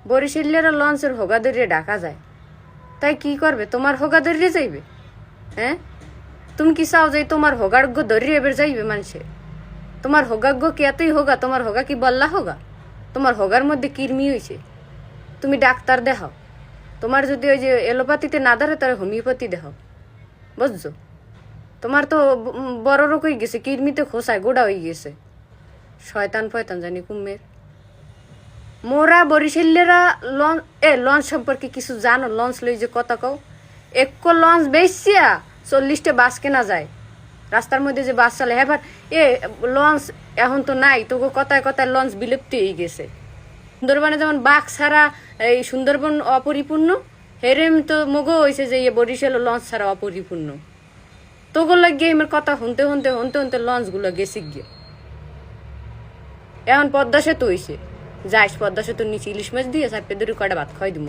বরিশালেরা লঞ্চের হোগা ধরিয়ে ডাকা যায়, তাই কি করবে? তোমার হোগা ধরিয়ে যাইবে? হ্যাঁ, তুমি কি চাও যে তোমার হোগাগ্য ধরিয়ে এবার যাইবে মানুষে? তোমার হোগাগ্য কি এতই হোগা? তোমার হোগা কি বল্লা হোগা? তোমার হোগার মধ্যে কিরমি হয়েছে? তুমি ডাক্তার দেখাও। তোমার যদি ওই যে এলোপ্যাথিতে না ধরে তাহলে হোমিওপ্যাথি দেখাও, বুঝছো? তোমার তো বড় রোগ হয়ে গেছে, কিরমিতে খোসায় গোড়া হয়ে গেছে। শয়তান ফয়তান জানি কুম্মের। মোরা বরিশালেরা লঞ্চ সম্পর্কে কিছু জানো? লঞ্চ লই যে কথা কও, এক লঞ্চ বেশিয়া 40টা বাস কেনা যায়। রাস্তার মধ্যে যে বাস চলে, এবার লঞ্চ এখন তো নাই, তোকে কথায় কথায় লঞ্চ বিলুপ্তি হয়ে গেছে। সুন্দরবনে যেমন বাঘ ছাড়া এই সুন্দরবন অপরিপূর্ণ, হেরেম তো মগো হয়েছে যে বরিশাল লঞ্চ ছাড়া অপরিপূর্ণ। তোগুলো লাগিয়ে আমার কথা শুনতে শুনতে শুনতে শুনতে লঞ্চগুলো গেছে গিয়ে। এখন পদ্মা সেতু হয়েছে, যাইস পদ্মা সেতুর নিচে ইলিশ মাছ দিয়ে চারটে দূরে কটা ভাত খাওয়াই দিব।